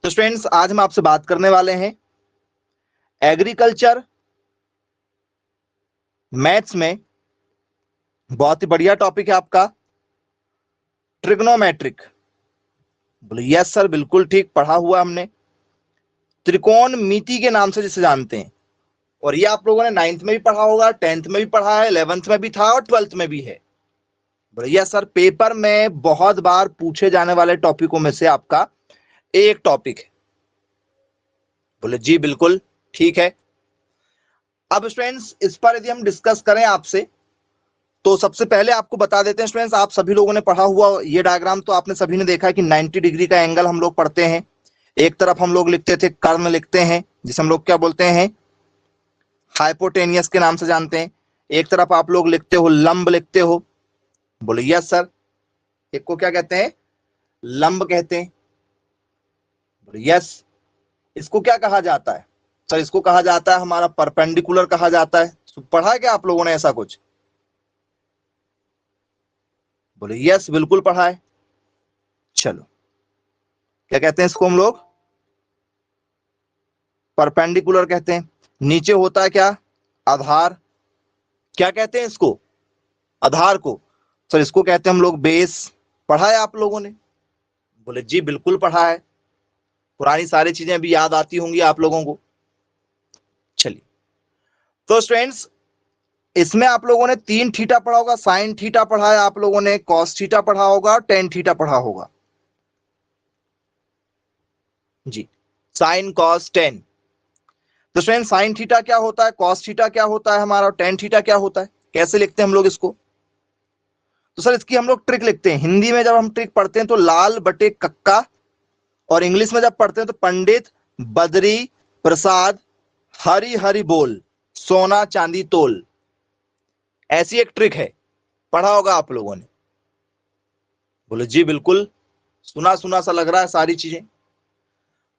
तो स्टूडेंट्स आज हम आपसे बात करने वाले हैं एग्रीकल्चर मैथ्स में बहुत ही बढ़िया टॉपिक है आपका ट्रिग्नोमेट्रिक। बोले यस सर, बिल्कुल ठीक पढ़ा हुआ हमने। त्रिकोणमिति के नाम से जिसे जानते हैं, और ये आप लोगों ने 9th में भी पढ़ा होगा, 10th में भी पढ़ा है, 11th में भी था और 12th में भी है। बोले यस सर, पेपर में बहुत बार पूछे जाने वाले टॉपिकों में से आपका एक टॉपिक है। बोले जी बिल्कुल ठीक है। अब स्टूडेंट्स इस पर यदि हम डिस्कस करें आपसे, तो सबसे पहले आपको बता देते हैं स्टूडेंट्स, आप सभी लोगों ने पढ़ा हुआ ये डायग्राम तो आपने सभी ने देखा है कि 90 डिग्री का एंगल हम लोग पढ़ते हैं। एक तरफ हम लोग लिखते थे कर्ण लिखते हैं, जिसे हम लोग क्या बोलते हैं, हाइपोटेनियस के नाम से जानते हैं। एक तरफ आप लोग लिखते हो लंब लिखते हो। बोले यस सर, एक को क्या कहते हैं, लंब कहते हैं। बोले यस। इसको क्या कहा जाता है सर, इसको कहा जाता है हमारा परपेंडिकुलर कहा जाता है। पढ़ा है क्या आप लोगों ने ऐसा कुछ? बोले यस बिल्कुल पढ़ा है। चलो, क्या कहते हैं इसको हम लोग, परपेंडिकुलर कहते हैं। नीचे होता है क्या, आधार। क्या कहते हैं इसको, आधार को सर इसको कहते हैं हम लोग बेस। पढ़ा है आप लोगों ने? बोले जी बिल्कुल पढ़ा है। पुरानी सारी चीजें भी याद आती होंगी आप लोगों को। चलिए, तो स्टूडेंट्स इसमें आप लोगों ने 3 थीटा पढ़ा होगा, साइन थीटा पढ़ा है आप लोगों ने, कॉस थीटा पढ़ा होगा, टेन थीटा पढ़ा होगा। जी, साइन कॉस टेन। तो स्टूडेंट साइन थीटा क्या होता है, कॉस थीटा क्या होता है हमारा, टेन थीटा क्या होता है, कैसे लिखते हैं हम लोग इसको? तो सर इसकी हम लोग ट्रिक लिखते हैं। हिंदी में जब हम ट्रिक पढ़ते हैं तो लाल बटे कक्का, और इंग्लिश में जब पढ़ते हैं तो पंडित बद्री प्रसाद हरी हरी बोल सोना चांदी तोल। ऐसी एक ट्रिक है, पढ़ा होगा आप लोगों ने। बोले जी बिल्कुल, सुना सुना सा लग रहा है सारी चीजें।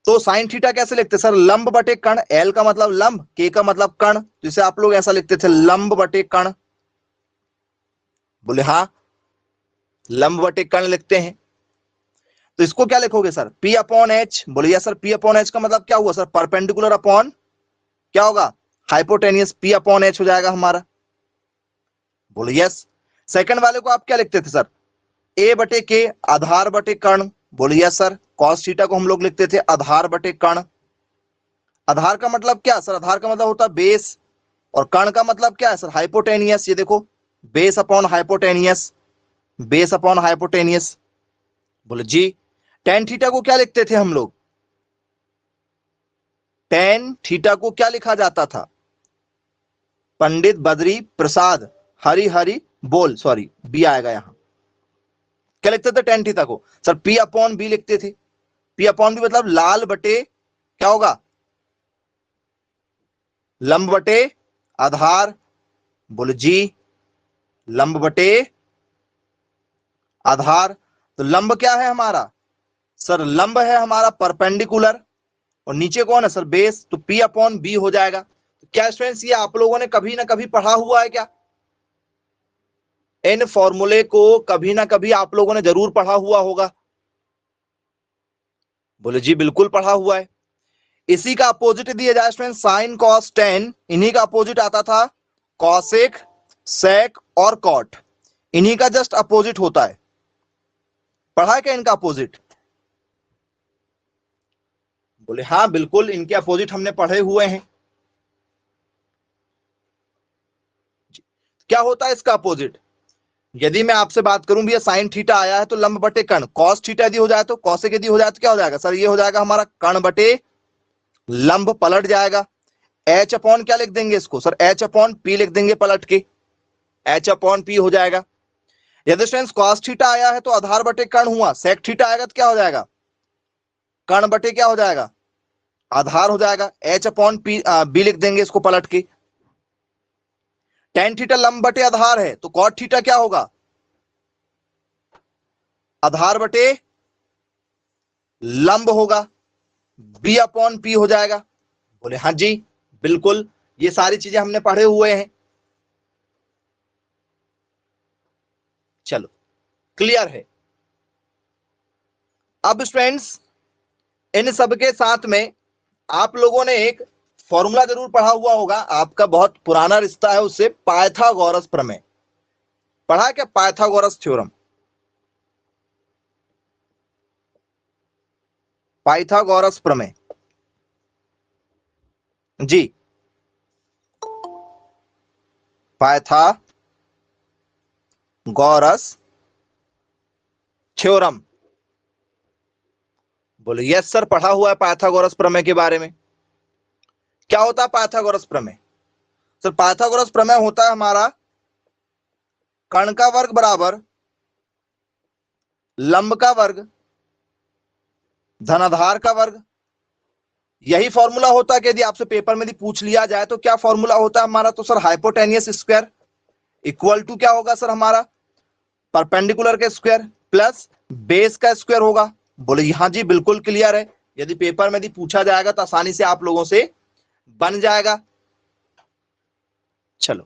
तो साइन थीटा कैसे लिखते हैं सर, लंब बटे कर्ण। एल का मतलब लंब, के का मतलब कर्ण, जिसे आप लोग ऐसा लिखते थे लंब बटे कर्ण। बोले हाँ, लंब बटे कर्ण लिखते हैं। तो इसको क्या लिखोगे सर, P अपॉन एच। बोले या सर P अपॉन एच का मतलब क्या हुआ सर, परपेंडिकुलर अपॉन क्या होगा, हाइपोटेनियस। P अपॉन एच हो जाएगा हमारा। बोले यस। सेकंड वाले को आप क्या लिखते थे सर, ए बटे के, आधार बटे कर्ण। बोले यस सर। कॉस थीटा को हम लोग लिखते थे आधार बटे कर्ण। आधार का मतलब क्या सर, आधार का मतलब होता है बेस, और कर्ण का मतलब क्या है सर, हाइपोटेनियस। ये देखो, base upon hypotenuse, base upon hypotenuse. बोले जी। टेन थीटा को क्या लिखते थे हम लोग, टेन थीटा को क्या लिखा जाता था, पंडित बद्री प्रसाद हरि हरि बोल, सॉरी बी आएगा यहां। क्या लिखते थे टेन थीटा को सर, P अपॉन बी लिखते थे। P अपॉन बी मतलब लाल बटे क्या होगा, लंब बटे आधार। बोले जी, लंब बटे आधार। तो लंब क्या है हमारा सर, लंब है हमारा परपेंडिकुलर, और नीचे कौन है सर, बेस। तो P अपॉन बी हो जाएगा। तो क्या स्टूडेंट्स ये आप लोगों ने कभी ना कभी पढ़ा हुआ है क्या, इन फॉर्मूले को कभी ना कभी आप लोगों ने जरूर पढ़ा हुआ होगा। बोले जी बिल्कुल पढ़ा हुआ है। इसी का अपोजिट दिया जाए स्टूडेंट, साइन कॉस टेन, इन्हीं का अपोजिट आता था कॉसेक सेक और कॉट, इन्हीं का जस्ट अपोजिट होता है। पढ़ा है क्या इनका अपोजिट? बोले हाँ बिल्कुल, इनके अपोजिट हमने पढ़े हुए हैं। क्या होता है इसका अपोजिट? यदि मैं आपसे बात करूं भैया साइन थीटा आया है तो लंब बटे कर्ण, कॉस थीटा यदि हो जाए तो कॉसेक यदि हो जाए तो क्या हो जाएगा सर, ये हो जाएगा हमारा कर्ण बटे लंब, पलट जाएगा। एच अपॉन क्या लिख देंगे इसको सर, एच अपॉन पी लिख देंगे पलट के, एच अपॉन पी हो जाएगा। यदि स्टूडेंट्स कॉस थीटा आया है तो आधार बटे कर्ण हुआ, सेक थीटा आएगा तो क्या हो जाएगा, कर्ण बटे क्या हो जाएगा, आधार हो जाएगा। एच अपॉन पी बी लिख देंगे इसको पलट के। टेन थीटा लंब बटे आधार है तो कॉट थीटा क्या होगा, आधार बटे लंब होगा, बी अपॉन पी हो जाएगा। बोले हाँ जी बिल्कुल, ये सारी चीजें हमने पढ़े हुए हैं। चलो, क्लियर है। अब स्टूडेंट्स इन सब के साथ में आप लोगों ने एक फॉर्मूला जरूर पढ़ा हुआ होगा, आपका बहुत पुराना रिश्ता है उससे, पाइथागोरस प्रमेय पढ़ा क्या? पाइथागोरस थ्योरम, पाइथागोरस प्रमेय जी, पाइथागोरस थ्योरम। बोले यस सर, पढ़ा हुआ है पाइथागोरस प्रमेय के बारे में। क्या होता है पाइथागोरस प्रमेय? सर पाइथागोरस प्रमेय होता है हमारा कर्ण का वर्ग बराबर लंब का वर्ग धनाधार का वर्ग। यही फॉर्मूला होता है कि यदि आपसे पेपर में यदि पूछ लिया जाए तो क्या फॉर्मूला होता है हमारा? तो sir hypotenuse square equal to क्या होगा सर हमारा? परपेंडिकुलर के स्क्वायर प्लस बेस का स्क्वायर होगा। बोले यहां जी बिल्कुल क्लियर है, यदि पेपर में यदि पूछा जाएगा तो आसानी से आप लोगों से बन जाएगा। चलो,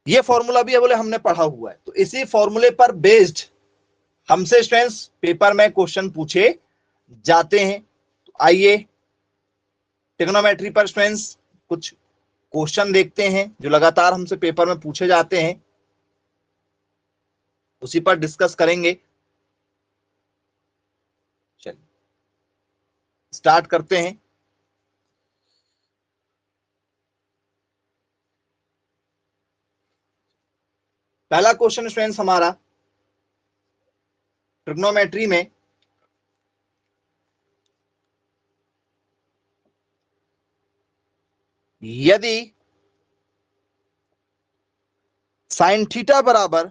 ये फॉर्मूला भी है बोले हमने पढ़ा हुआ है, तो इसी फॉर्मूले पर बेस्ड हमसे स्टूडेंट्स पेपर में क्वेश्चन पूछे जाते हैं। तो आइए ट्रिग्नोमेट्री पर स्टूडेंट्स कुछ क्वेश्चन देखते हैं जो लगातार हमसे पेपर में पूछे जाते हैं, उसी पर डिस्कस करेंगे। चलिए स्टार्ट करते हैं। पहला क्वेश्चन स्टूडेंट्स हमारा ट्रिग्नोमेट्री में यदि साइन थीटा बराबर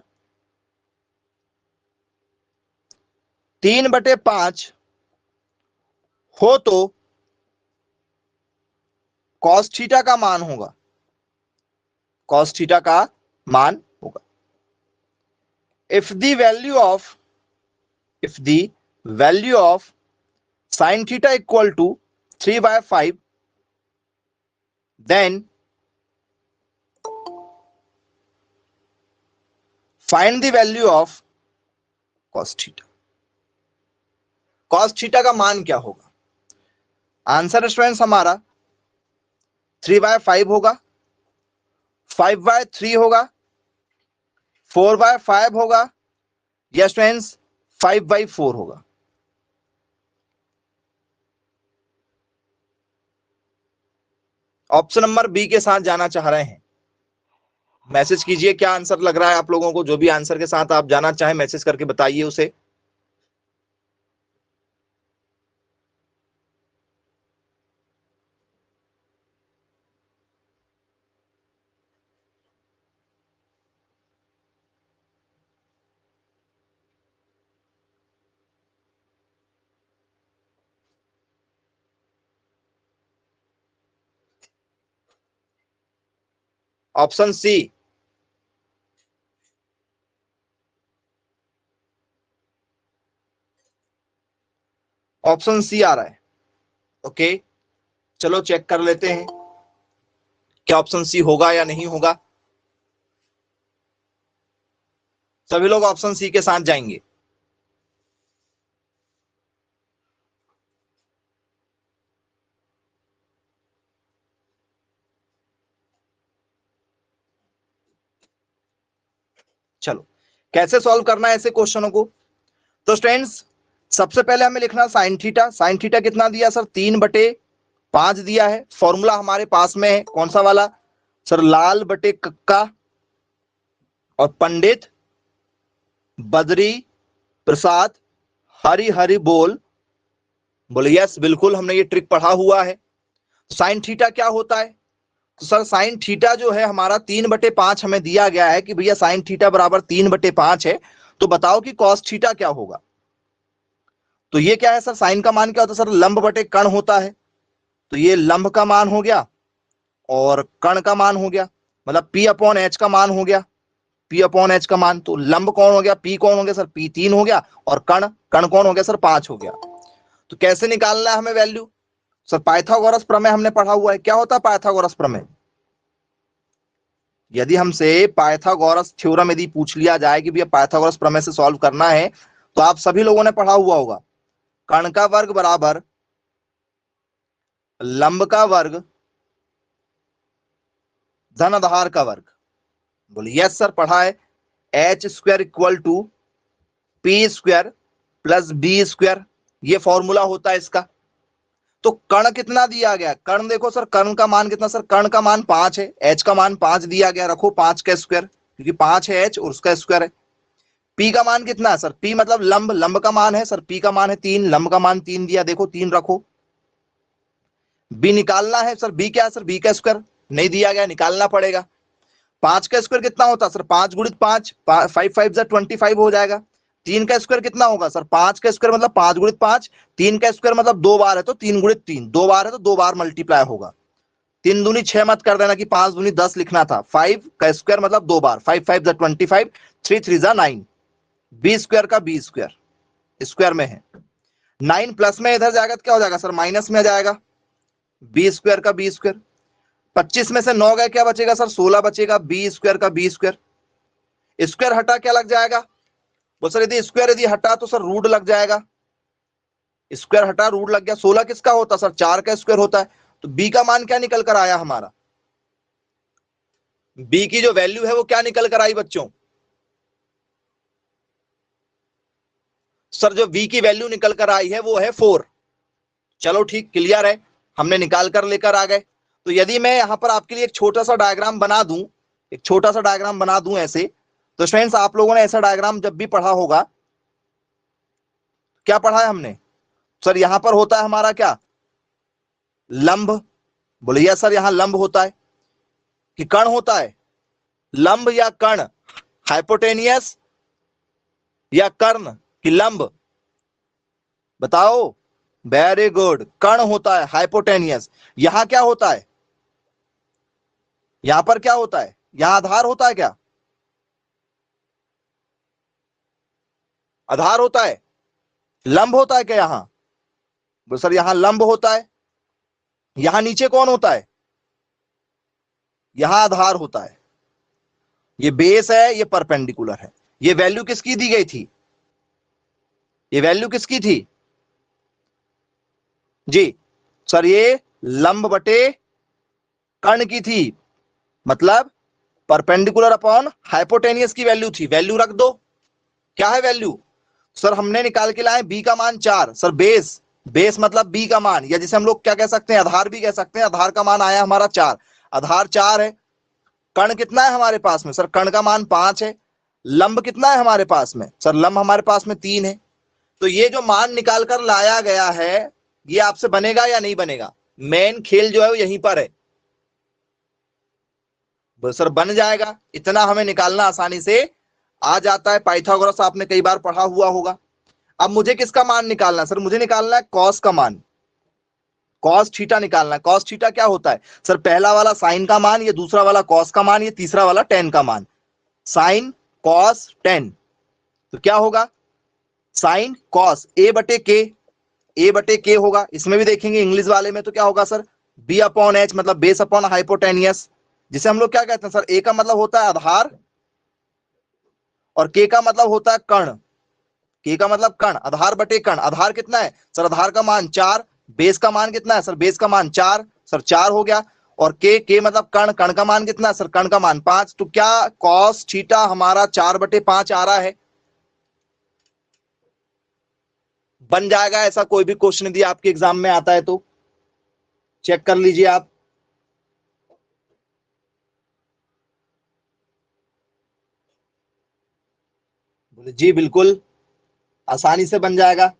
3/5 हो तो कॉस थीटा का मान होगा, कॉस थीटा का मान होगा। If the value of sin theta equal to 3/5, then find the value of cos theta। cos theta का मान क्या होगा? आंसर स्टूडेंट्स हमारा 3/5 होगा, 5/3 होगा, 4/5 होगा, या स्टूडेंट्स 5/4 होगा। ऑप्शन नंबर बी के साथ जाना चाह रहे हैं, मैसेज कीजिए क्या आंसर लग रहा है आप लोगों को। जो भी आंसर के साथ आप जाना चाहें मैसेज करके बताइए उसे। ऑप्शन सी, ऑप्शन सी आ रहा है। ओके चलो चेक कर लेते हैं क्या ऑप्शन सी होगा या नहीं होगा। सभी लोग ऑप्शन सी के साथ जाएंगे। चलो कैसे सॉल्व करना है ऐसे क्वेश्चनों को? तो स्टूडेंट्स सबसे पहले हमें लिखना साइन थीटा। साइन थीटा कितना दिया सर? 3/5 दिया है। फॉर्मूला हमारे पास में है कौन सा वाला सर? लाल बटे कक्का और पंडित बद्री प्रसाद हरि हरि बोल। बोले यस बिल्कुल हमने ये ट्रिक पढ़ा हुआ है। साइन थीटा क्या होता है? तो सर साइन थीटा जो है हमारा 3/5 हमें दिया गया है कि भैया साइन थीटा बराबर 3/5 है, तो बताओ कि कॉस थीटा क्या होगा? तो ये क्या है सर? साइन का मान क्या होता है सर? लंब बटे कर्ण होता है, तो ये लंब का मान हो गया और कर्ण का मान हो गया, मतलब P/H का मान हो गया, P/H का मान। तो लंब कौन हो गया? P कौन हो गया सर? P 3 हो गया, और कर्ण कर्ण कौन हो गया सर? 5 हो गया। तो कैसे निकालना है हमें वैल्यू? सर पाइथागोरस प्रमेय हमने पढ़ा हुआ है। क्या होता है पाइथागोरस प्रमेय? यदि हमसे पाइथागोरस थ्योरम यदि पूछ लिया जाए कि भैया पाइथागोरस प्रमेय से सॉल्व करना है, तो आप सभी लोगों ने पढ़ा हुआ होगा कर्ण का वर्ग बराबर लंब का वर्ग धन आधार का वर्ग। बोले यस सर, पढ़ा है। H square equal to P square plus B square, ये फॉर्मूला होता है इसका। तो कर्ण कितना दिया गया, कर्ण देखो सर, कर्ण का मान कितना सर, कर्ण का मान 5 है, एच का मान 5 दिया गया, रखो 5 का स्क्वायर, क्योंकि 5 है एच और उसका स्क्वायर है। पी का मान कितना है सर, पी मतलब लंब, लंब का मान है सर, पी का मान है 3, लंब का मान 3 दिया, देखो 3 रखो। बी निकालना है सर, बी क्या है सर, बी का स्क्वायर नहीं दिया गया, निकालना पड़ेगा। 5 का स्क्वायर कितना होता है सर, 5 गुणित 5, 5 5 25 हो जाएगा। 3 का स्क्वायर कितना होगा सर, 5 का स्क्वायर मतलब 5 गुणित 5, 3 का स्क्वायर मतलब 2 बार है तो 3 गुणित 3, 2 बार है तो 2 बार मल्टीप्लाई होगा। 3 दूनी 6 मत कर देना कि 5 दूनी 10 लिखना था। 5 का स्क्वायर मतलब 2 बार, 5 5 25, 3 3 9, बी स्क्वायर का बी स्क्वायर स्क्वायर में है 9, प्लस में इधर जाएगा तो क्या हो जाएगा सर, माइनस में आ जाएगा, बी स्क्वायर का बी स्क्वायर। 25 में से 9 गए, क्या बचेगा सर, 16 बचेगा, बी स्क्वायर का बी स्क्वायर। स्क्वायर हटा क्या लग जाएगा, वो सर यदि स्क्वायर यदि हटा तो सर रूट लग जाएगा, स्क्वायर हटा रूट लग गया। 16 किसका होता सर, 4 का स्क्वायर होता है। तो बी का मान क्या निकल कर आया हमारा, बी की जो वैल्यू है वो क्या निकल कर आई बच्चों, सर जो बी की वैल्यू निकल कर आई है वो है 4। चलो ठीक, क्लियर है, हमने निकाल कर लेकर आ गए। तो यदि मैं यहां पर आपके लिए एक छोटा सा डायग्राम बना दूं, एक छोटा सा डायग्राम बना दूं ऐसे, तो फ्रेंड्स आप लोगों ने ऐसा डायग्राम जब भी पढ़ा होगा, क्या पढ़ा है हमने सर, यहां पर होता है हमारा क्या, लंब। बोले यस सर, यहां लंब होता है कि कर्ण होता है, लंब या कर्ण, हाइपोटेनियस या कर्ण कि लंब, बताओ। वेरी गुड, कर्ण होता है, हाइपोटेनियस। यहां क्या होता है, यहां पर क्या होता है, यहां आधार होता है क्या, आधार होता है, लंब होता है क्या यहां, बोले सर यहां लंब होता है। यहां नीचे कौन होता है, यहां आधार होता है। ये बेस है, ये परपेंडिकुलर है। ये वैल्यू किसकी दी गई थी, ये वैल्यू किसकी थी जी सर, ये लंब बटे कर्ण की थी, मतलब परपेंडिकुलर अपॉन हाइपोटेनियस की वैल्यू थी। वैल्यू रख दो, क्या है वैल्यू सर, हमने निकाल के लाए बी का मान 4 सर, बेस, बेस मतलब बी का मान, या जिसे हम लोग क्या कह सकते हैं, आधार भी कह सकते हैं। आधार का मान आया हमारा 4, आधार 4 है। कर्ण कितना है हमारे पास में सर, कर्ण का मान 5 है। लंब कितना है हमारे पास में सर, लंब हमारे पास में 3 है। तो ये जो मान निकाल कर लाया गया है, ये आपसे बनेगा या नहीं बनेगा, मेन खेल जो है वो यहीं पर है। सर बन जाएगा, इतना हमें निकालना आसानी से आ जाता है, पाइथागोरस आपने कई बार पढ़ा हुआ होगा। अब मुझे किसका मान निकालना है सर, मुझे निकालना है कॉस का मान, कॉस थीटा निकालना है। कॉस थीटा क्या होता है सर, पहला वाला साइन का मान, ये दूसरा वाला कॉस का मान, ये तीसरा वाला टेन का मान, साइन कॉस टेन। तो क्या होगा, साइन कॉस ए बटे के, ए बटे के होगा। इसमें भी देखेंगे इंग्लिश वाले में तो क्या होगा सर, बी अपॉन एच, मतलब बेस अपॉन हाइपोटेनियस, जिसे हम लोग क्या कहते हैं सर, ए का मतलब होता है आधार और के का मतलब होता है कर्ण। के का मतलब कर्ण, आधार बटे कर्ण। आधार कितना है सर, आधार का मान 4, बेस का मान कितना है सर, बेस का मान 4 सर, 4 हो गया। और के मतलब कर्ण, कर्ण का मान कितना है सर, कर्ण का मान 5। तो क्या कॉस थीटा हमारा 4/5 आ रहा है, बन जाएगा। ऐसा कोई भी क्वेश्चन यदि आपके एग्जाम में आता है तो चेक कर लीजिए आप। बोले जी बिल्कुल, आसानी से बन जाएगा।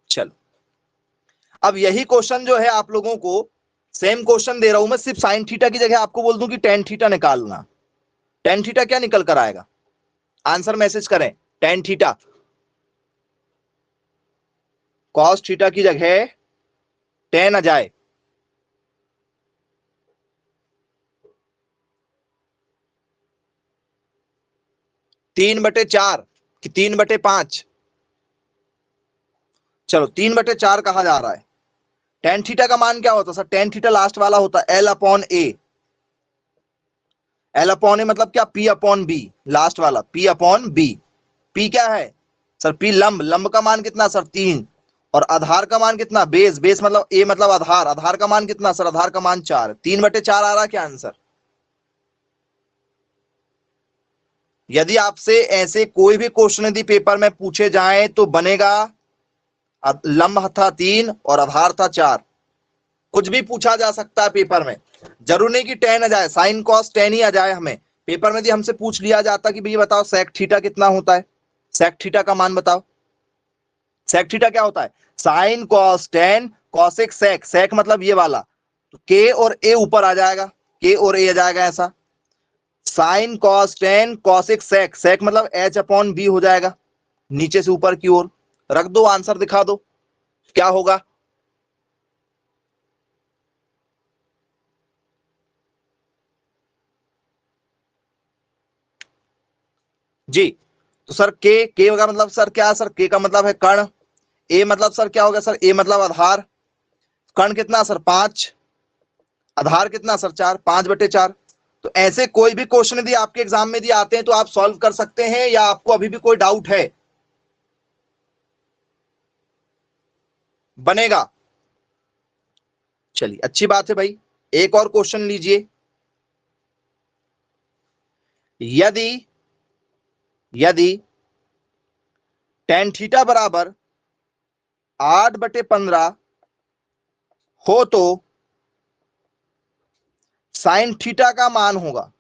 चलो, अब यही क्वेश्चन जो है आप लोगों को सेम क्वेश्चन दे रहा हूं मैं, सिर्फ साइन थीटा की जगह आपको बोल दूं कि टेन थीटा निकालना। टेन थीटा क्या निकल कर आएगा, आंसर मैसेज करें, टेन थीटा। कॉस थीटा की जगह टेन आ जाए, 3/4 कि 3/5, चलो 3/4 कहा जा रहा है। टेन थीटा का मान क्या होता है सर, टेन थीटा लास्ट वाला होता है एल अपॉन ए। एल अपॉन ए मतलब क्या, पी अपॉन बी, लास्ट वाला पी अपॉन बी। पी क्या है सर पी लंब, लंब का मान कितना सर 3, और आधार का मान कितना, बेस, बेस मतलब ए मतलब आधार, आधार का मान कितना सर, आधार का मान 4, 3/4 आ रहा क्या आंसर। यदि आपसे ऐसे कोई भी क्वेश्चन यदि पेपर में पूछे जाए तो बनेगा लंब था 3 और आधार था 4, कुछ भी पूछा जा सकता है पेपर में, जरूर नहीं कि 10 आ जाए, साइन कॉस 10 ही आ जाए। हमें पेपर में यदि हमसे पूछ लिया जाता कि भैया बताओ सेक थीटा कितना होता है, सेक थीटा का मान बताओ, सेक थीटा क्या होता है, साइन कॉस 10 कॉसेक सेक, सेक मतलब ये वाला, तो के और ए ऊपर आ जाएगा, के और ए आ जाएगा ऐसा, साइन कॉस 10 कॉसेक सेक, सेक मतलब एच अपॉन बी हो जाएगा, नीचे से ऊपर की ओर रख दो, आंसर दिखा दो क्या होगा। जी, तो सर के का मतलब सर क्या है, सर के का मतलब है कर्ण, ए मतलब सर क्या होगा सर, ए मतलब आधार, कर्ण कितना सर 5, आधार कितना सर 4, 5/4। तो ऐसे कोई भी क्वेश्चन यदि आपके एग्जाम में यदि आते हैं तो आप सॉल्व कर सकते हैं, या आपको अभी भी कोई डाउट है, बनेगा। चलिए अच्छी बात है भाई, एक और क्वेश्चन लीजिए। यदि यदि tan थीटा बराबर 8/15 हो तो साइन थीटा का मान होगा,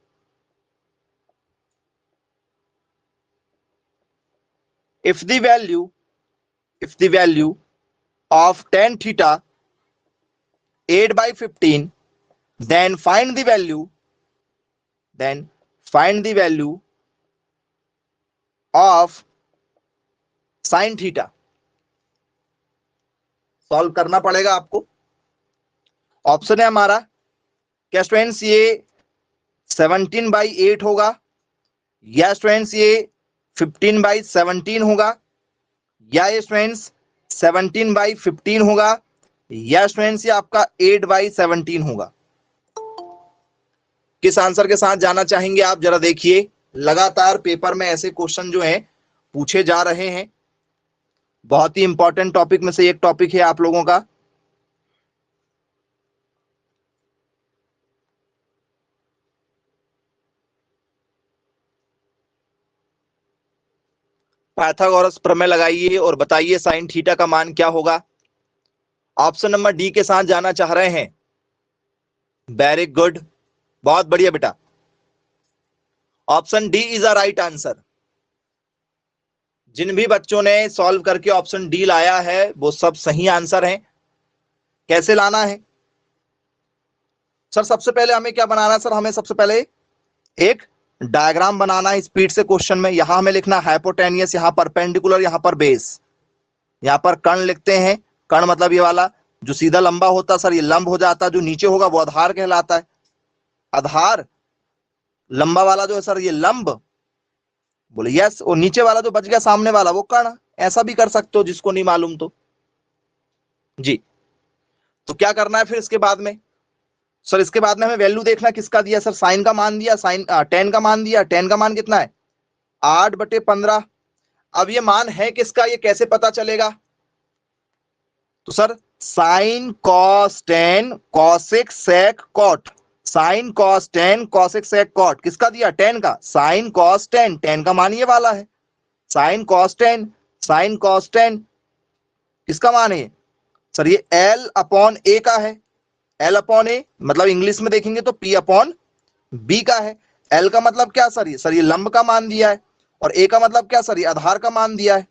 if the value of tan theta 8/15, then find the value of sin theta. Solve करना पड़ेगा आपको। ऑप्शन है हमारा क्या स्टूडेंट्स, ये 17/8 होगा, या स्टूडेंट्स ये 15/17 होगा, या ये स्टूडेंट्स 17/15 होगा, या स्टूडेंट्स ये आपका 8/17 होगा। किस आंसर के साथ जाना चाहेंगे आप, जरा देखिए। लगातार पेपर में ऐसे क्वेश्चन जो हैं पूछे जा रहे हैं, बहुत ही इंपॉर्टेंट टॉपिक में से एक टॉपिक है आप लोगों का। पाइथागोरस प्रमेय लगाइए और बताइए साइन थीटा का मान क्या होगा। ऑप्शन नंबर डी के साथ जाना चाह रहे हैं, वेरी गुड, बहुत बढ़िया बेटा, option D is a right answer. जिन भी बच्चों ने सॉल्व करके ऑप्शन डी लाया है वो सब सही आंसर हैं। कैसे लाना है सर, सबसे पहले हमें क्या बनाना है सर, हमें सबसे पहले एक डायग्राम बनाना है स्पीड से क्वेश्चन में। यहां हमें लिखना हाइपोटेनियस, यहां परपेंडिकुलर, यहां पर बेस, यहां पर कर्ण लिखते हैं, कर्ण मतलब ये वाला जो सीधा लंबा होता सर ये लंब हो जाता, जो नीचे होगा वो आधार कहलाता है, आधार लंबा वाला जो है सर ये लंब, बोले यस, और नीचे वाला जो बच गया सामने वाला वो कर्ण। ऐसा भी कर सकते हो जिसको नहीं मालूम तो। जी, तो क्या करना है फिर इसके बाद में सर, इसके बाद में हमें वैल्यू देखना किसका दिया सर, साइन का मान दिया, साइन 10 का मान दिया, 10 का मान कितना है 8/15। अब ये मान है किसका, ये कैसे पता चलेगा, तो sir sine cos 10 cosec sec cot, sine cos 10 cosec sec cot किसका दिया 10 का, साइन कॉस 10, 10 का मान ये वाला है, साइन कॉस 10, साइन कॉस 10 किसका मान है सर, ये एल अपॉन ए का है, एल अपॉन ए मतलब इंग्लिश में देखेंगे तो पी अपॉन बी का है। एल का मतलब क्या सर, ये लंब का मान दिया है, और ए का मतलब क्या सर, ये आधार का मान दिया है,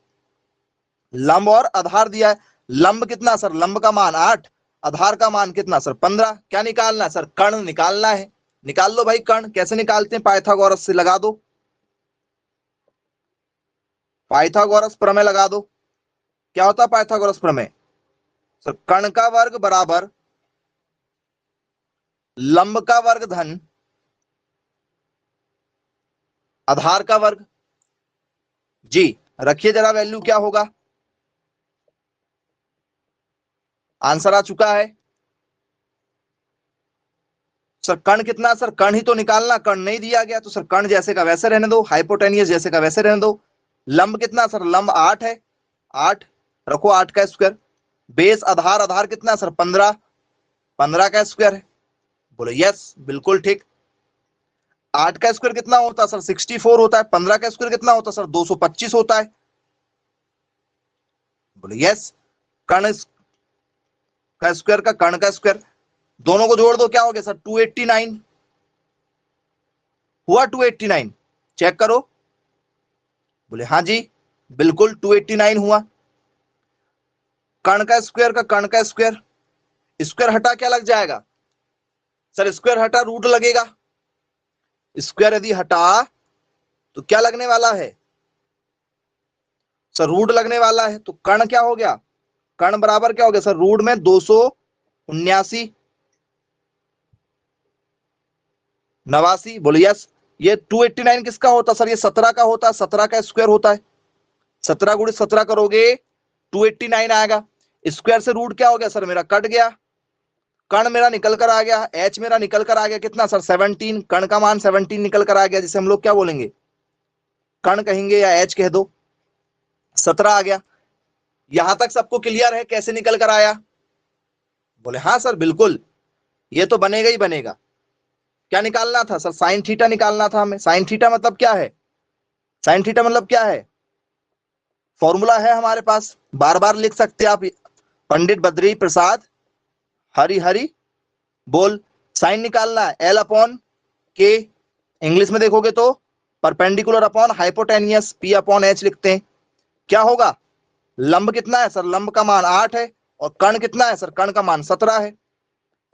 लंब और आधार दिया है। लंब कितना सर, लंब का मान 8, आधार का मान कितना सर 15। क्या निकालना है सर, कर्ण निकालना है। निकाल लो भाई कर्ण, कैसे निकालते हैं, पाइथागोरस से लगा दो, पाइथागोरस प्रमेय लगा दो। क्या होता है पाइथागोरस प्रमेय सर, कर्ण का वर्ग बराबर लंब का वर्ग धन आधार का वर्ग। जी, रखिए जरा वैल्यू क्या होगा, आंसर आ चुका है सर। कर्ण कितना सर, कर्ण ही तो निकालना, कर्ण नहीं दिया गया तो सर कर्ण जैसे का वैसे रहने दो, हाइपोटेनियस जैसे का वैसे रहने दो। लंब कितना सर, लंब 8 है, 8 रखो, 8 का स्क्वायर। बेस आधार, आधार कितना सर 15, 15 का स्क्वायर है। बोले यस, बिल्कुल ठीक। 8 का स्क्वायर कितना होता है सर 64 होता है। 15 का स्क्वायर कितना होता है सर 225 होता है। बोले यस। कर्ण का स्क्वायर का कर्ण का स्क्वायर, दोनों को जोड़ दो, क्या हो गया सर 289 हुआ। 289 चेक करो। बोले हाँ जी बिल्कुल 289 हुआ। कर्ण का स्क्वायर का कर्ण का स्क्वायर, स्क्वायर हटा क्या लग जाएगा सर, स्क्वायर हटा रूट लगेगा। स्क्वायर यदि हटा तो क्या लगने वाला है सर, रूट लगने वाला है। तो कर्ण क्या हो गया, कर्ण बराबर क्या हो गया सर, रूट में 279 89। बोले यस। ये 289 किसका होता सर, ये 17 का होता, 17 का स्क्वायर होता है। 17 गुणित 17 करोगे 289 आएगा। स्क्वायर से रूट क्या हो गया सर, मेरा कट गया। कर्ण मेरा निकल कर आ गया, एच मेरा निकल कर आ गया कितना सर 17। कर्ण का मान 17 निकल कर आ गया, जिसे हम लोग क्या बोलेंगे, कर्ण कहेंगे या एच कह दो। 17 आ गया। यहां तक सबको क्लियर है कैसे निकल कर आया। बोले हाँ सर बिल्कुल, ये तो बनेगा ही बनेगा। क्या निकालना था सर, साइन थीटा निकालना था हमें। साइन थीटा मतलब क्या है, साइन थीटा मतलब क्या है, फॉर्मूला है हमारे पास, बार बार लिख सकते हैं आप। पंडित बद्री प्रसाद हरि हरि बोल। साइन निकालना है एल अपॉन के, इंग्लिश में देखोगे तो perpendicular upon hypotenuse, P upon H लिखते हैं। क्या होगा, लंब कितना है सर, लंब का मान 8 है, और कर्ण कितना है सर, कर्ण का मान 17 है।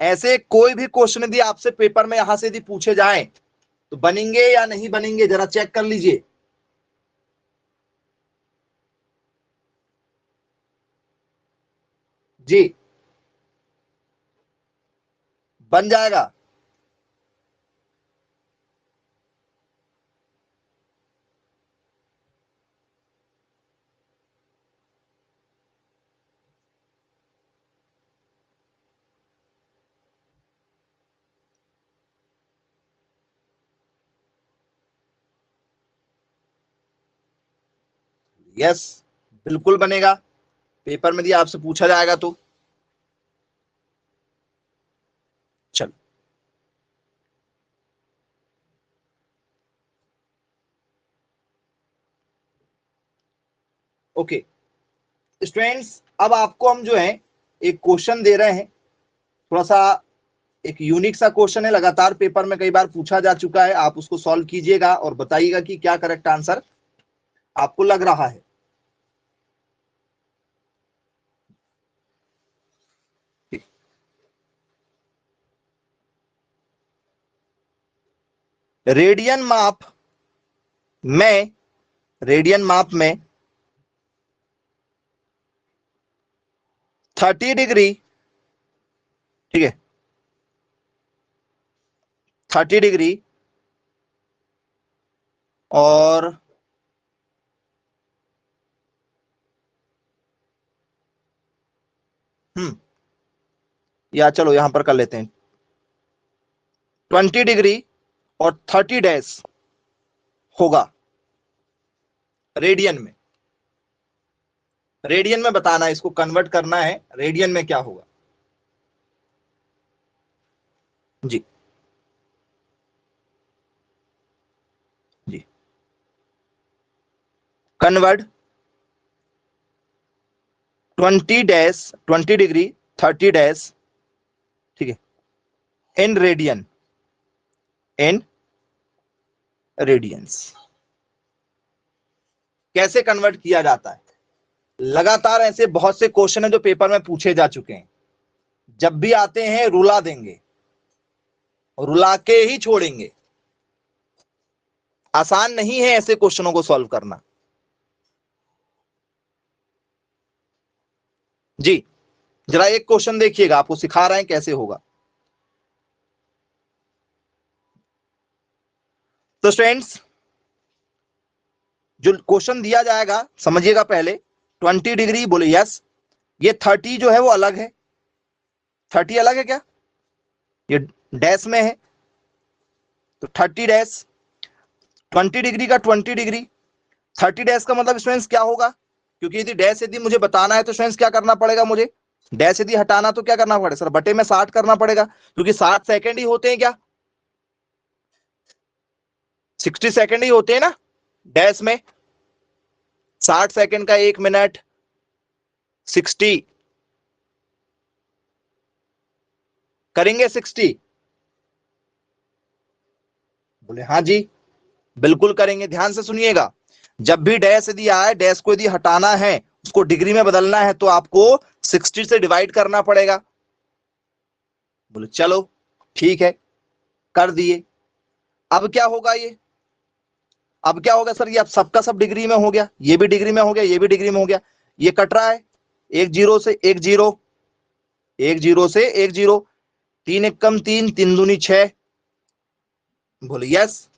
ऐसे कोई भी क्वेश्चन यदि आपसे पेपर में यहां से यदि पूछे जाए तो बनेंगे या नहीं बनेंगे, जरा चेक कर लीजिए। जी बन जाएगा। यस बिल्कुल बनेगा, पेपर में यदि आपसे पूछा जाएगा तो। चलो ओके स्टूडेंट्स, अब आपको हम जो है एक क्वेश्चन दे रहे हैं, थोड़ा सा एक यूनिक सा क्वेश्चन है, लगातार पेपर में कई बार पूछा जा चुका है। आप उसको सॉल्व कीजिएगा और बताइएगा कि क्या करेक्ट आंसर आपको लग रहा है। रेडियन माप में, रेडियन माप में 30 डिग्री, ठीक है 30 डिग्री और या चलो यहां पर कर लेते हैं 20 डिग्री और 30 डैश होगा रेडियन में। रेडियन में बताना है, इसको कन्वर्ट करना है, रेडियन में क्या होगा। जी जी कन्वर्ट 20 डिग्री 30 डैश, ठीक है इन रेडियन, इन रेडियंस। कैसे कन्वर्ट किया जाता है, लगातार ऐसे बहुत से क्वेश्चन है जो पेपर में पूछे जा चुके हैं। जब भी आते हैं रुला देंगे, रुला के ही छोड़ेंगे। आसान नहीं है ऐसे क्वेश्चनों को सॉल्व करना। जी जरा एक क्वेश्चन देखिएगा, आपको सिखा रहे हैं कैसे होगा। तो स्टूडेंट्स जो क्वेश्चन दिया जाएगा समझिएगा पहले। 20 डिग्री बोले यस, ये 30 जो है वो अलग है, 30 अलग है क्या, ये डैश में है, तो 30 डैश। 20 डिग्री का 20 डिग्री, 30 डैश का मतलब स्टूडेंट्स क्या होगा, क्योंकि यदि डैश यदि मुझे बताना है तो स्टूडेंट्स क्या करना पड़ेगा, मुझे डैश यदि हटाना तो क्या करना पड़ेगा सर, बटे में 60 करना पड़ेगा, क्योंकि 60 सेकंड ही होते हैं, क्या 60 सेकंड ही होते हैं ना डैश में, 60 सेकंड का 1 मिनट 60 करेंगे 60, बोले हाँ जी बिल्कुल करेंगे। ध्यान से सुनिएगा, जब भी डैश यदि आए, डैश को यदि हटाना है, उसको डिग्री में बदलना है, तो आपको 60 से डिवाइड करना पड़ेगा। बोले चलो ठीक है, कर दिए। अब क्या होगा ये, अब क्या होगा सर, ये अब सबका सब डिग्री में हो गया, ये भी डिग्री में हो गया, ये भी डिग्री में हो गया, ये कट रहा है, एक जीरो से एक जीरो, एक जीरो से एक जीरो, तीन एक कम तीन, तीन दूनी छह, बोले यस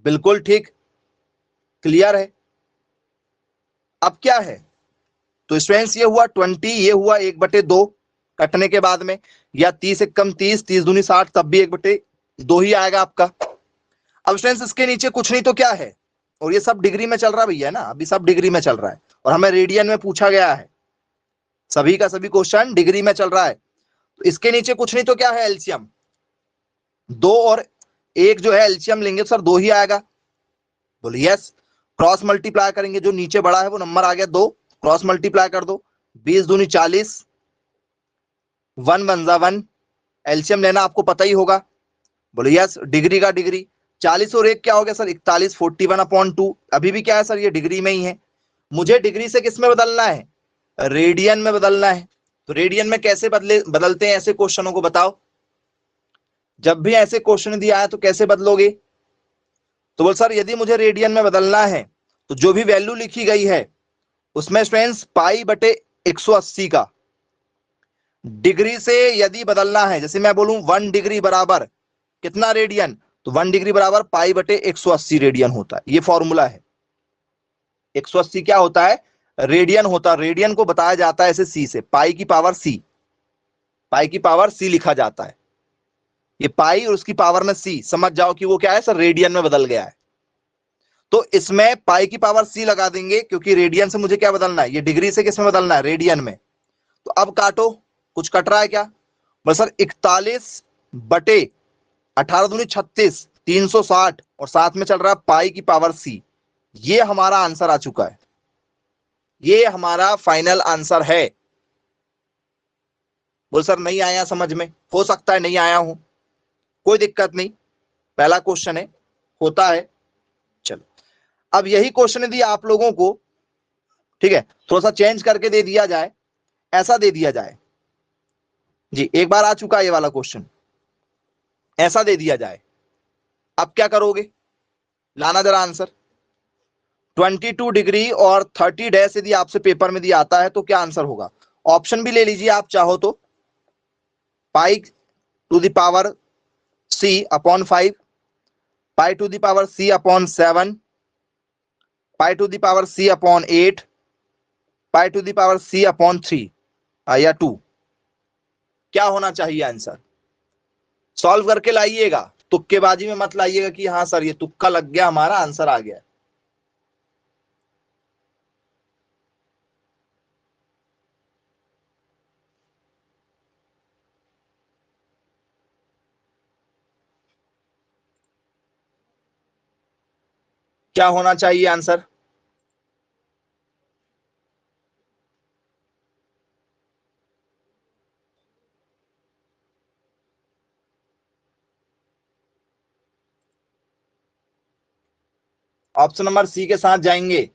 बिल्कुल ठीक, क्लियर है। अब क्या है, तो स्टूडेंट्स ये हुआ 20, ये हुआ 1/2 कटने के बाद में, या 30 एक कम 30, 30 दूनी 60, तब भी 1/2 ही आएगा आपका। अब स्टूडेंट्स इसके नीचे कुछ नहीं तो क्या है, और ये सब डिग्री में चल रहा है भैया ना, अभी सब डिग्री में चल रहा है, और हमें रेडियन में पूछा गया है, सभी का सभी क्वेश्चन डिग्री में चल रहा है। तो इसके नीचे कुछ नहीं तो क्या है, एलसीएम, 2 और 1 जो है एलसीएम लेंगे तो सर 2 ही आएगा, बोले यस। क्रॉस मल्टीप्लाई करेंगे, जो नीचे बड़ा है वो नंबर आ गया 2, क्रॉस मल्टीप्लाई कर दो, 20 दूनी 40, 1 वन जा 1, एलसीएम लेना आपको पता ही होगा, बोले यस डिग्री का डिग्री, 40 और 1 क्या हो गया सर 41, 41/2, अभी भी क्या है सर ये डिग्री में ही है। मुझे डिग्री से किस में बदलना है, रेडियन में बदलना है। तो रेडियन में कैसे बदलते हैं ऐसे क्वेश्चनों को बताओ, जब भी ऐसे क्वेश्चन दिया है तो कैसे बदलोगे, तो बोल सर यदि मुझे रेडियन में बदलना है तो जो भी वैल्यू लिखी गई है उसमें स्टूडेंट्स पाई बटे 180 का, डिग्री से यदि बदलना है, जैसे मैं बोलूं 1 डिग्री बराबर कितना रेडियन, तो 1 डिग्री बराबर पाई बटे 180 रेडियन होता है, ये फॉर्मूला है। 180 क्या होता है, रेडियन होता है, रेडियन को बताया जाता है ऐसे सी से, पाई की पावर सी, पाई की पावर सी लिखा जाता है, ये पाई और उसकी पावर में सी, समझ जाओ कि वो क्या है सर रेडियन में बदल गया है। तो इसमें पाई की पावर सी लगा देंगे, क्योंकि रेडियन से मुझे क्या बदलना है, ये डिग्री से किस में बदलना है, रेडियन में। तो अब काटो, कुछ कट रहा है क्या, बस सर 41/18×36, 360, और साथ में चल रहा है पाई की पावर सी, ये हमारा आंसर आ चुका है, ये हमारा फाइनल आंसर है। बोल सर नहीं आया समझ में, हो सकता है नहीं आया हूं, कोई दिक्कत नहीं, पहला क्वेश्चन है, होता है। चलो अब यही क्वेश्चन यदि आप लोगों को, ठीक है, थोड़ा सा चेंज करके दे दिया जाए, ऐसा दे दिया जाए, जी एक बार आ चुका है ये वाला क्वेश्चन, ऐसा दे दिया जाए, अब क्या करोगे, लाना जरा आंसर। 22 डिग्री और 30 डैश यदि आपसे पेपर में दिया आता है तो क्या आंसर होगा, ऑप्शन भी ले लीजिए आप चाहो तो, pi to the power C upon 5, pi to the power C upon 7, pi to the power C upon 8, pi to the power C upon 3 या 2, क्या होना चाहिए आंसर, सॉल्व करके लाइएगा, तुक्केबाजी में मत लाइएगा कि हाँ सर ये तुक्का लग गया हमारा आंसर आ गया। क्या होना चाहिए आंसर, ऑप्शन नंबर सी के साथ जाएंगे,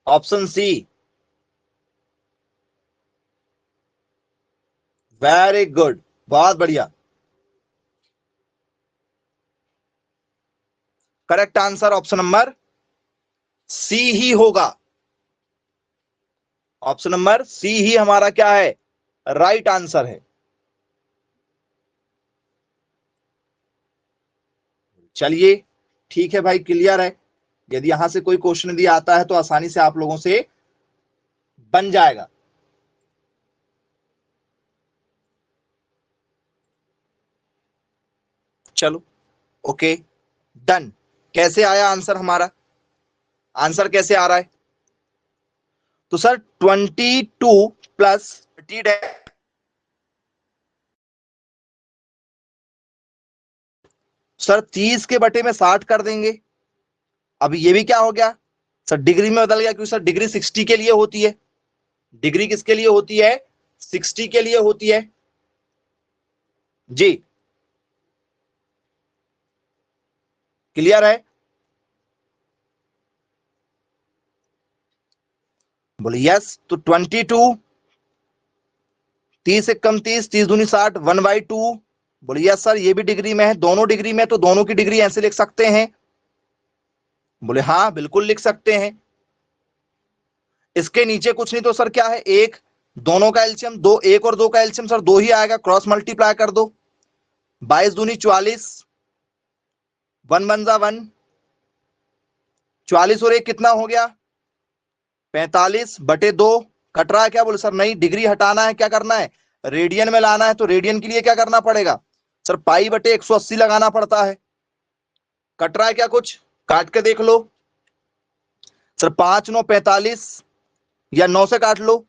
ऑप्शन सी, वेरी गुड, बहुत बढ़िया, correct answer option number C ही होगा। ऑप्शन नंबर सी ही हमारा क्या है, राइट आंसर है। चलिए ठीक है भाई, क्लियर है। यदि यहां से कोई क्वेश्चन दिया आता है तो आसानी से आप लोगों से बन जाएगा। चलो ओके डन। कैसे आया आंसर हमारा, आंसर कैसे आ रहा है? तो सर 22 प्लस 30 सर 30 के बटे में 60 कर देंगे। अब ये भी क्या हो गया सर, डिग्री में बदल गया, क्योंकि सर डिग्री 60 के लिए होती है। डिग्री किसके लिए होती है, 60 के लिए होती है जी। क्लियर है? बोले यस। तो 22, 30 से कम 30, 30 दूनी 60, 1/2। बोले यस सर, ये भी डिग्री में है, दोनों डिग्री में, तो दोनों की डिग्री ऐसे लिख सकते हैं। बोले हाँ बिल्कुल लिख सकते हैं। इसके नीचे कुछ नहीं तो सर क्या है, एक, दोनों का एलसीएम दो, एक और दो का एलसीएम सर दो ही आएगा, क्रॉस मल्टीप्लाई कर दो। 22 दूनी 44, 1 1 जा 1, 44 और एक कितना हो गया 45/2। कट रहा है क्या? बोले सर नहीं, डिग्री हटाना है, क्या करना है, रेडियन में लाना है। तो रेडियन के लिए क्या करना पड़ेगा सर, पाई/180 लगाना पड़ता है। कट रहा है क्या कुछ? काट के देख लो सर, 5 9 45, या 9 से काट लो,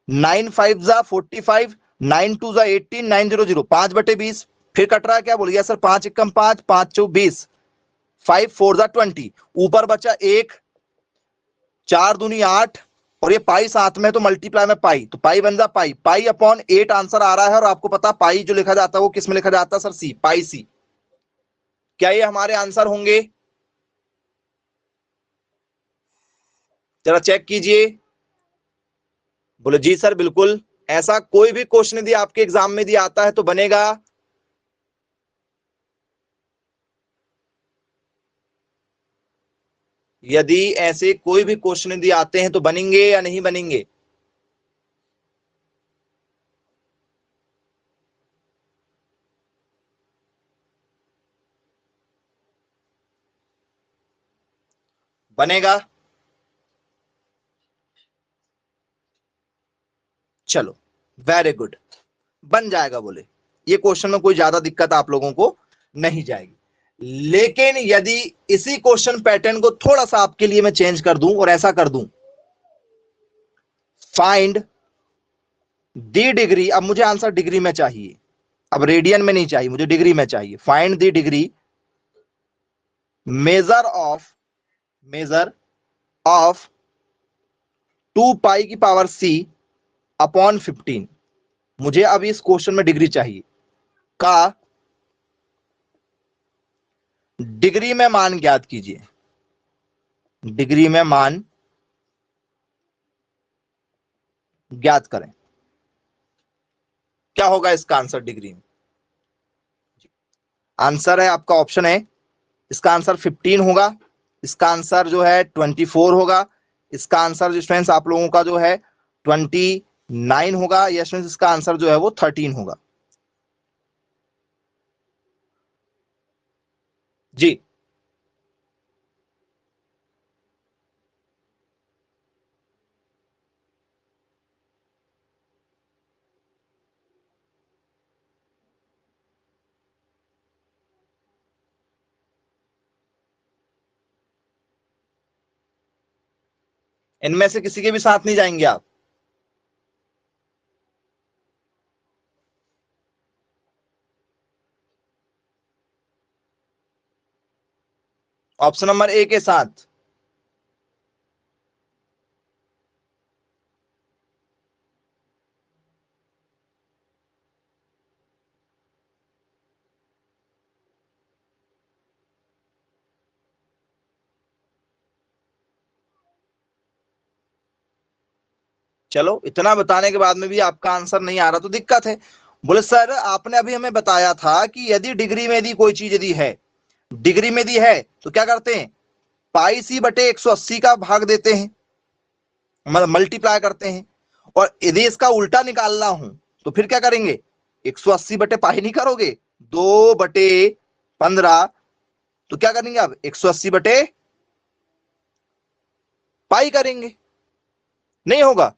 9 5 जा 45, 9 2 जा 18, 9 0 0, 5/20। फिर कट रहा है क्या? बोलिए सर 5 एकम 5, 5 चौ 20, 5 4 जा 20, ऊपर बचा एक, 4 दूनी 8, और ये पाई साथ में तो मल्टीप्लाई में पाई, तो पाई बन जा पाई, पाई अपॉन 8 आंसर आ रहा है। और आपको पता पाई जो लिखा जाता है वो किस में लिखा जाता है सर, सी, पाई सी। क्या ये हमारे आंसर होंगे? जरा चेक कीजिए। बोले जी सर बिल्कुल, ऐसा कोई भी क्वेश्चन यदि आपके एग्जाम में दिया आता है तो बनेगा। यदि ऐसे कोई भी क्वेश्चन यदि आते हैं तो बनेंगे या नहीं बनेंगे? बनेगा। चलो वेरी गुड, बन जाएगा। बोले ये क्वेश्चन में कोई ज्यादा दिक्कत आप लोगों को नहीं जाएगी। लेकिन यदि इसी क्वेश्चन पैटर्न को थोड़ा सा आपके लिए मैं चेंज कर दूं और ऐसा कर दूं, फाइंड दी डिग्री, अब मुझे आंसर डिग्री में चाहिए, अब रेडियन में नहीं चाहिए, मुझे डिग्री में चाहिए। Find the degree measure of, measure of 2 पाई की पावर सी अपॉन 15। मुझे अब इस क्वेश्चन में डिग्री चाहिए का डिग्री में मान ज्ञात कीजिए। डिग्री में मान ज्ञात करें। क्या होगा इसका आंसर डिग्री में? आंसर है आपका ऑप्शन है, इसका आंसर 15 होगा, इसका आंसर जो है 24 होगा, इसका आंसर जो स्टूडेंट्स आप लोगों का जो है 29 होगा, या स्टूडेंट्स इसका आंसर जो है वो 13 होगा जी। इनमें से किसी के भी साथ नहीं जाएंगे आप? ऑप्शन नंबर ए के साथ? चलो इतना बताने के बाद में भी आपका आंसर नहीं आ रहा तो दिक्कत है। बोले सर आपने अभी हमें बताया था कि यदि डिग्री में यदि कोई चीज यदि है, डिग्री में यदि है तो क्या करते हैं, पाई सी बटे 180 का भाग देते हैं। मतलब मल्टीप्लाई करते हैं। और यदि इसका उल्टा निकालना हो तो फिर क्या करेंगे, 180 बटे पाई नहीं करोगे, 2/15, तो क्या करेंगे अब 180 बटे पाई करेंगे। नहीं होगा?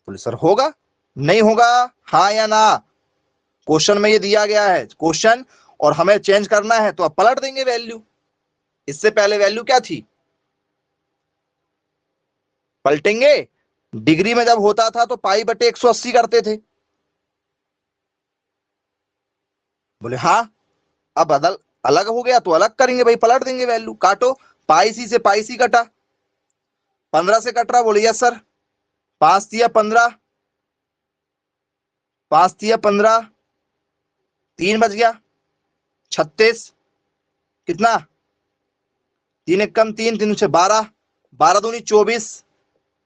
बोले सर होगा। नहीं होगा, हाँ या ना? क्वेश्चन में ये दिया गया है क्वेश्चन, और हमें चेंज करना है तो अब पलट देंगे वैल्यू। इससे पहले वैल्यू क्या थी, पलटेंगे। डिग्री में जब होता था तो पाई बटे 180 करते थे। बोले हाँ। अब बदल अलग हो गया तो अलग करेंगे भाई, पलट देंगे वैल्यू। काटो, पाई सी से पाई सी कटा, 15 से कट रहा। बोले यस सर। 5×3 = 15, 5×3 = 15, 3 बच गया 36। कितना, 3 × 1 = 3, 3×6 = 12, 12×2 = 24।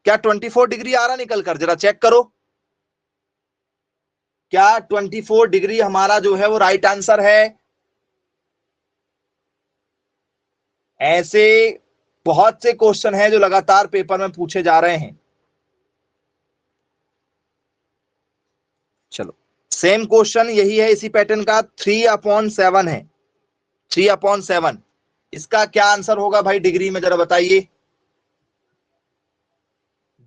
क्या 24 डिग्री आ रहा निकल कर, जरा चेक करो। क्या 24 डिग्री हमारा जो है वो राइट आंसर है? ऐसे बहुत से क्वेश्चन हैं जो लगातार पेपर में पूछे जा रहे हैं। चलो, सेम क्वेश्चन यही है, इसी पैटर्न का, 3/7 है, 3/7। इसका क्या आंसर होगा भाई डिग्री में, जरा बताइए।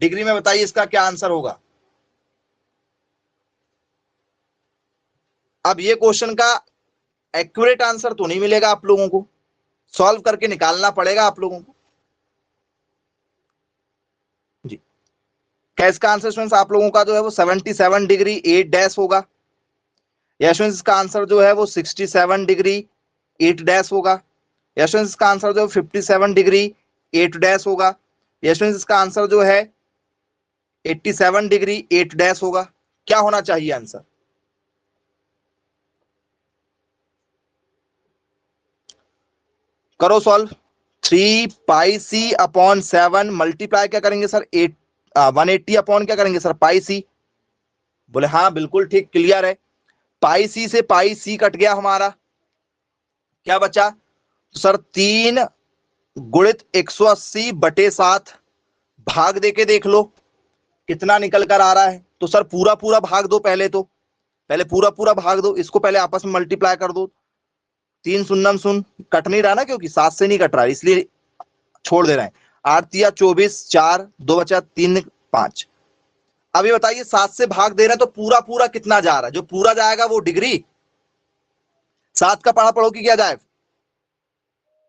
डिग्री में बताइए इसका क्या आंसर होगा। अब ये क्वेश्चन का एक्यूरेट आंसर तो नहीं मिलेगा आप लोगों को, सॉल्व करके निकालना पड़ेगा आप लोगों को जी। क्या इसका आंसर स्टूडेंट्स आप लोगों का जो है वो 77 डिग्री 8 डैश होगा? या स्टूडेंट्स इसका आंसर जो है वो 67 डिग्री 8 डैश होगा? या स्टूडेंट्स इसका आंसर जो 57 डिग्री 8 डैश होगा? या स्टूडेंट्स इसका आंसर जो है 87 डिग्री 8 डैश होगा? क्या होना चाहिए आंसर? करो सॉल्व। 3πc/7 मल्टीप्लाई क्या करेंगे सर, 180 क्या करेंगे सर, पाई सी। बोले हाँ बिल्कुल ठीक, क्लियर है। पाई सी से पाई सी कट गया हमारा, क्या बचा सर, 3 × 180/7। भाग देके देख लो कितना निकल कर आ रहा है। तो सर पूरा पूरा भाग दो पहले, तो पहले पूरा पूरा भाग दो, इसको पहले आपस में मल्टीप्लाई कर दो। 3 शून्य कट नहीं रहा ना, क्योंकि 7 से नहीं कट रहा, इसलिए छोड़ दे रहे हैं। 8×3 = 24, 4, 2 बचा 3, 5। अब ये बताइए 7 से भाग दे रहे हैं तो पूरा पूरा कितना जा रहा है, जो पूरा जाएगा वो डिग्री। 7 का पढ़ा पढ़ो कि क्या जाए,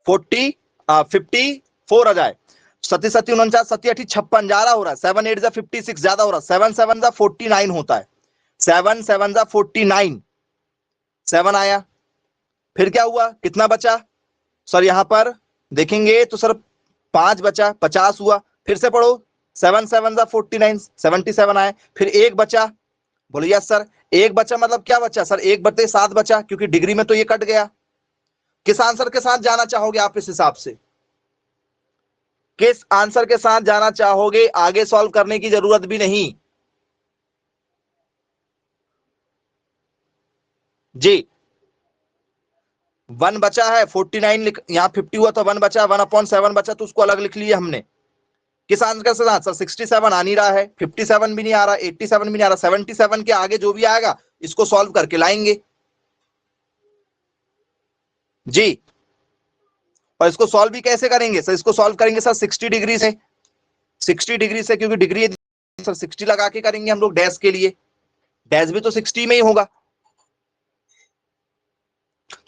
54 आ जाए। 7×7 = 49, 7×8 = 56 ज्यादा हो रहा है। 7×8 = 56 ज्यादा हो रहा है। 7×7 = 49 होता है। 7×7 = 49, 7 आया। फिर क्या हुआ, कितना बचा सर, यहां पर देखेंगे तो सर 5 बचा, 50 हुआ। फिर से पढ़ो, 7×7 = 49, 77 आए। फिर एक बचा। बोले यस सर। एक बचा मतलब क्या बचा सर, 1/7 बचा, क्योंकि डिग्री में तो ये कट गया। किस आंसर के साथ जाना चाहोगे आप इस हिसाब से, किस आंसर के साथ जाना चाहोगे, आगे सॉल्व करने की जरूरत भी नहीं जी। 1 बचा है, 49 यहां 50 हुआ तो 1 बचा, 1/7 बचा तो उसको अलग लिख लिया हमने। किस आंसर के साथ सर, 67 आ नहीं रहा है, 57 भी नहीं आ रहा, 87 भी नहीं आ रहा, 77 के आगे जो भी आएगा इसको सॉल्व करके लाएंगे जी। और इसको सॉल्व भी कैसे करेंगे सर, इसको सॉल्व करेंगे सर 60 डिग्री से, 60 डिग्री से, क्योंकि डिग्री सर 60 लगा के करेंगे हम लोग डैश के लिए, डैश भी तो 60 में ही होगा।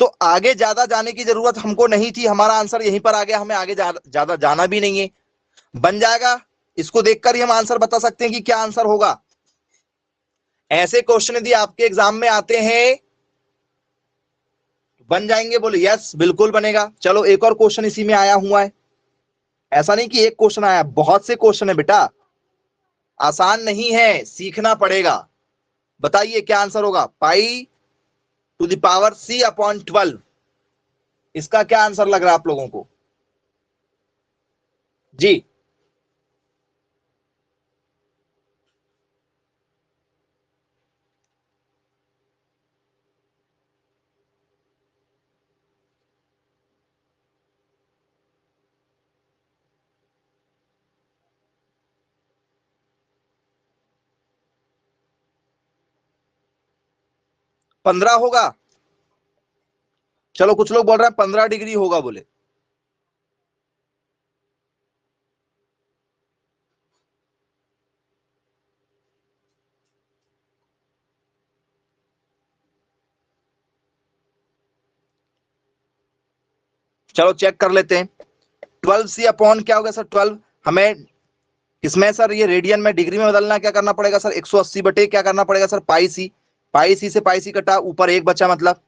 तो आगे ज्यादा जाने की जरूरत हमको नहीं थी, हमारा आंसर यहीं पर आ गया, हमें आगे ज्यादा जाना भी नहीं है, बन जाएगा। इसको देखकर ही हम आंसर बता सकते हैं कि क्या आंसर होगा। ऐसे क्वेश्चन यदि आपके एग्जाम में आते हैं बन जाएंगे, बोले यस बिल्कुल बनेगा। चलो एक और क्वेश्चन इसी में आया हुआ है, ऐसा नहीं कि एक क्वेश्चन आया, बहुत से क्वेश्चन है बेटा, आसान नहीं है, सीखना पड़ेगा। बताइए क्या आंसर होगा, π⁴c/12, इसका क्या आंसर लग रहा है आप लोगों को जी। 15 होगा। चलो कुछ लोग बोल रहे हैं 15 डिग्री होगा बोले। चलो चेक कर लेते हैं। 12c अपॉन क्या होगा सर 12, हमें इसमें सर ये रेडियन में डिग्री में बदलना, क्या करना पड़ेगा सर 180 बटे क्या करना पड़ेगा सर पाई सी। पाई सी से पाई सी कटा, ऊपर एक बचा, मतलब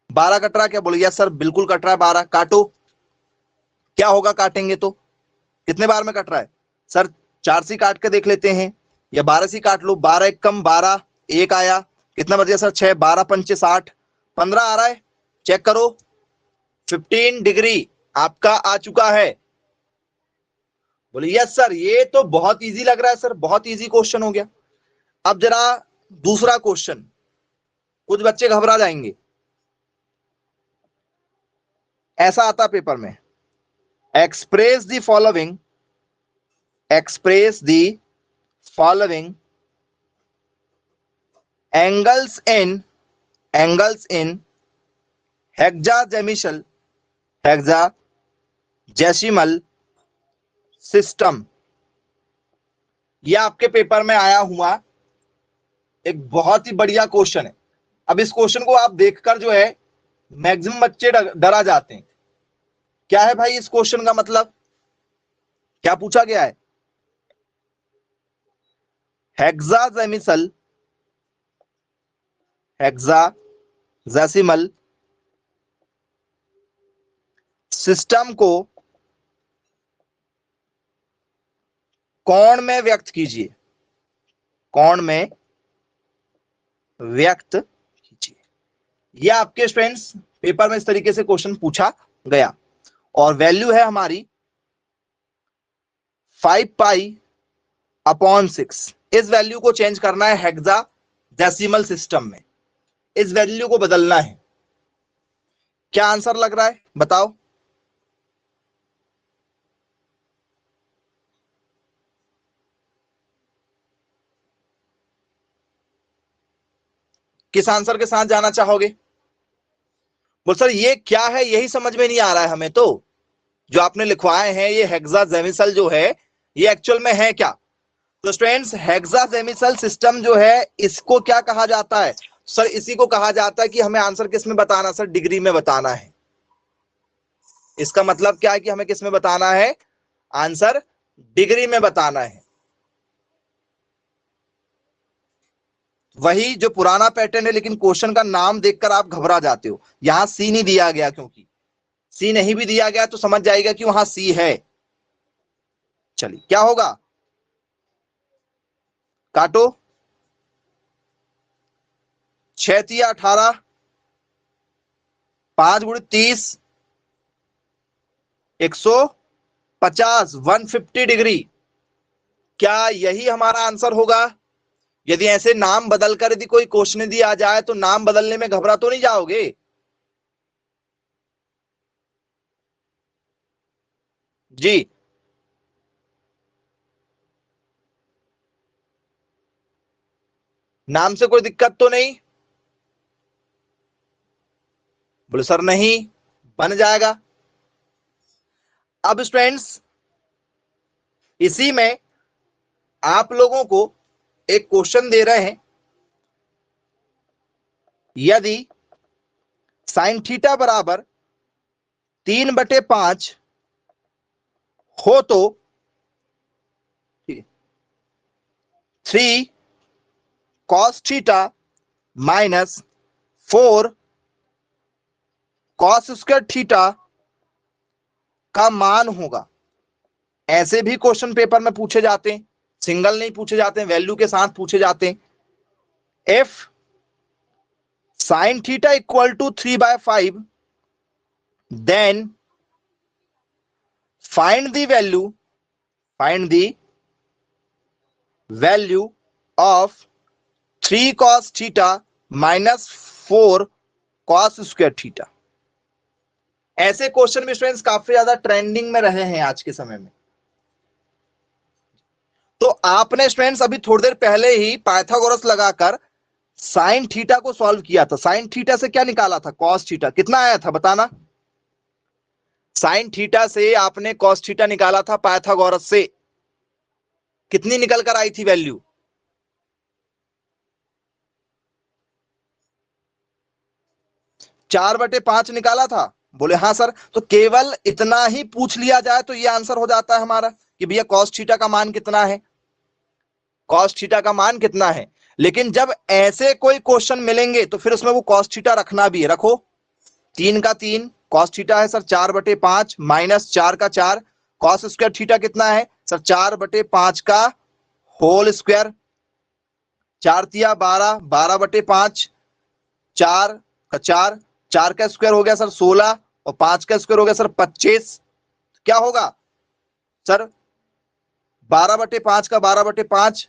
12 कट रहा क्या बोलिए सर, बिल्कुल कट रहा है 12। काटो, क्या होगा काटेंगे तो, कितने बार में कट रहा है सर, 4 सी काट के देख लेते हैं या 12 सी काट लो। 12 एक कम 12, एक आया, कितना बच गया सर 6, 12 पंचे 60, 15 आ रहा है, चेक करो 15 डिग्री आपका आ चुका है। बोले यस सर, ये तो बहुत इजी लग रहा है सर, बहुत इजी क्वेश्चन हो गया। अब जरा दूसरा क्वेश्चन, कुछ बच्चे घबरा जाएंगे, ऐसा आता पेपर में, express the following, express the following angles in, angles in hexadecimal, hexadecimal system. यह आपके पेपर में आया हुआ एक बहुत ही बढ़िया क्वेश्चन है। अब इस क्वेश्चन को आप देखकर जो है मैक्सिमम बच्चे डरा जाते हैं। क्या है भाई इस क्वेश्चन का मतलब, क्या पूछा गया है, हेक्साडेसिमल, हेक्साडेसिमल सिस्टम को कोण में व्यक्त कीजिए, कोण में व्यक्त कीजिए। यह आपके स्टूडेंट्स पेपर में इस तरीके से क्वेश्चन पूछा गया, और वैल्यू है हमारी 5 पाई अपॉन 6। इस वैल्यू को चेंज करना है हेक्साडेसिमल सिस्टम में, इस वैल्यू को बदलना है। क्या आंसर लग रहा है बताओ, किस आंसर के साथ जाना चाहोगे। बोल सर ये क्या है, यही समझ में नहीं आ रहा है हमें, तो जो आपने लिखवाए हैं ये हेक्साडेसिमल जो है ये एक्चुअल में है क्या। तो स्टूडेंट्स हेक्साडेसिमल सिस्टम जो है इसको क्या कहा जाता है सर, इसी को कहा जाता है कि हमें आंसर किस में बताना सर, डिग्री में बताना है। इसका मतलब क्या है कि हमें किस में बताना है, आंसर डिग्री में बताना है। वही जो पुराना पैटर्न है, लेकिन क्वेश्चन का नाम देखकर आप घबरा जाते हो। यहां सी नहीं दिया गया, क्योंकि सी नहीं भी दिया गया तो समझ जाएगा कि वहां सी है। चलिए क्या होगा, काटो, 6 तिया 18, 5 गुणे 30, 150, 150 डिग्री। क्या यही हमारा आंसर होगा। यदि ऐसे नाम बदलकर यदि कोई क्वेश्चन दिया जाए तो नाम बदलने में घबरा तो नहीं जाओगे। जी नाम से कोई दिक्कत तो नहीं, बोले सर नहीं, बन जाएगा। अब स्टूडेंट्स इसी में आप लोगों को एक क्वेश्चन दे रहे हैं, यदि साइन थीटा बराबर 3/5 हो तो 3 cos theta minus 4 cos square theta का मान होगा। ऐसे भी क्वेश्चन पेपर में पूछे जाते हैं, सिंगल नहीं पूछे जाते हैं, वैल्यू के साथ पूछे जाते हैं। If sine theta equal to 3/5 then find the value, find the value of 3 cos theta minus 4 cos square theta. ऐसे क्वेश्चन भी स्टूडेंट्स काफी ज्यादा ट्रेंडिंग में रहे हैं आज के समय में। तो आपने स्टूडेंट्स अभी थोड़ी देर पहले ही पाइथागोरस लगाकर साइन थीटा को सॉल्व किया था, साइन थीटा से क्या निकाला था, कॉस थीटा। कितना आया था बताना, साइन थीटा से आपने कॉस थीटा निकाला था पाइथागोरस से, कितनी निकल कर आई थी वैल्यू, 4/5 निकाला था। बोले हाँ सर, तो केवल इतना ही पूछ लिया जाए तो ये आंसर हो जाता है हमारा कि भैया कॉस थीटा का मान कितना है, कॉस थीटा का मान कितना है। लेकिन जब ऐसे कोई क्वेश्चन मिलेंगे तो फिर उसमें वो कॉस थीटा रखना भी है, रखो। 3 का 3 कॉस थीटा है सर 4/5 माइनस 4 का 4, कॉस स्क्वायर थीटा कितना है सर 4/5 का होल स्क्वायर, 4×3 = 12, 12/5, 4 का 4, 4 का स्क्वायर हो गया सर 16 और 5 का स्क्वायर हो गया सर 25। क्या होगा सर 12/5 का 12/5,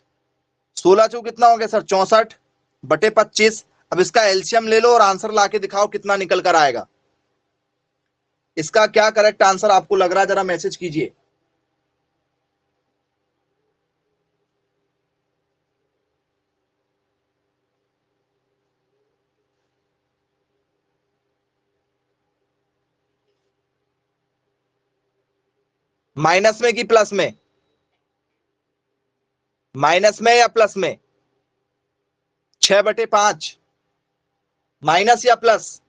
16 कितना हो गया सर 64/25। अब इसका एलसीएम ले लो और आंसर लाके दिखाओ कितना निकल कर आएगा। इसका क्या करेक्ट आंसर आपको लग रहा है, जरा मैसेज कीजिए। माइनस में कि प्लस में, माइनस में या प्लस में, 6/5 माइनस या प्लस,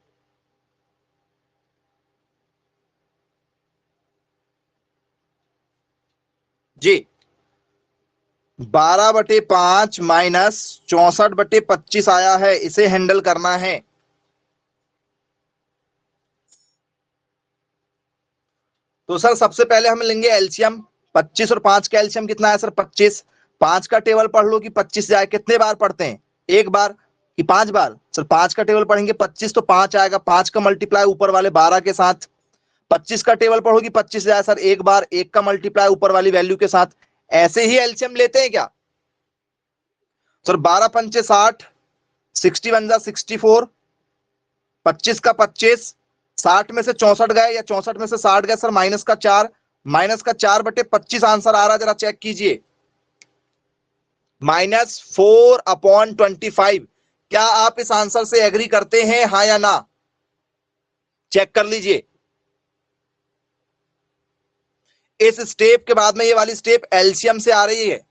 जी 12/5 माइनस 64/25 आया है, इसे हैंडल करना है। तो सर सबसे पहले हम लेंगे एलसीएम, 25 और 5 का एलसीएम कितना है सर 25, 5 का टेबल पढ़ लो कि 25 जाए, कितने बार पढ़ते हैं, एक बार कि 5 बार सर, 5 का टेबल पढ़ेंगे 25 तो 5 आएगा, 5 का मल्टीप्लाई ऊपर वाले 12 के साथ, 25 का टेबल पढ़ोगी 25 जाए सर एक बार, एक का मल्टीप्लाई ऊपर वाली वैल्यू के साथ। ऐसे ही एलसीएम लेते हैं क्या सर, 12×5 = 60, 60 × 1 = 64, 25 का 25, 60 में से 64 गए या 64 में से 60 गए सर, -4, -4/25 आंसर आ रहा है, जरा चेक कीजिए, -4/25। क्या आप इस आंसर से एग्री करते हैं, हाँ या ना, चेक कर लीजिए। इस स्टेप के बाद में ये वाली स्टेप एलसीएम से आ रही है।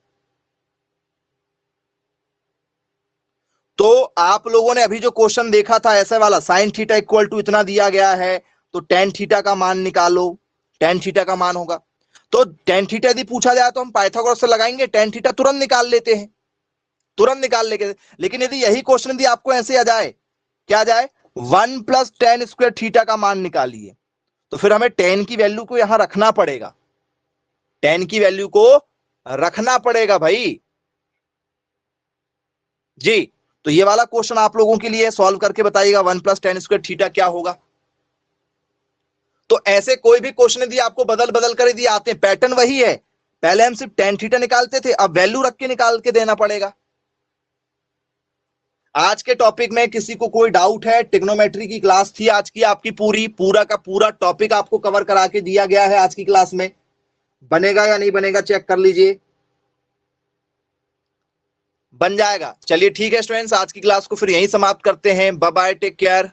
तो आप लोगों ने अभी जो क्वेश्चन देखा था ऐसे वाला, साइन थीटा इक्वल टू इतना दिया गया है तो टेन थीटा का मान निकालो, टेन थीटा का मान होगा, तो टेन थीटा यदि पूछा जाए तो हम पाइथागोरस से लगाएंगे, टेन थीटा तुरंत निकाल लेते हैं, तुरंत निकाल लेंगे। लेकिन यदि यही क्वेश्चन यदि आपको ऐसे आ जाए, क्या आ जाए 1 + tan² थीटा का मान निकालिए, तो फिर हमें टेन की वैल्यू को यहां रखना पड़ेगा, टेन की वैल्यू को रखना पड़ेगा भाई जी। तो ये वाला क्वेश्चन आप लोगों के लिए सॉल्व करके बताइएगा 1 + tan² थीटा क्या होगा। तो ऐसे कोई भी क्वेश्चन यदि आपको बदल बदल कर यदि आते हैं, पैटर्न वही है, पहले हम सिर्फ tan थीटा निकालते थे, अब वैल्यू रख के निकाल के देना पड़ेगा। आज के टॉपिक में किसी को कोई डाउट है, ट्रिग्नोमेट्री की क्लास थी आज की आपकी, पूरा का पूरा टॉपिक आपको कवर करा के दिया गया है आज की क्लास में, बनेगा या नहीं बनेगा चेक कर लीजिए, बन जाएगा। चलिए ठीक है स्टूडेंट्स, आज की क्लास को फिर यहीं समाप्त करते हैं, बाय बाय, टेक केयर।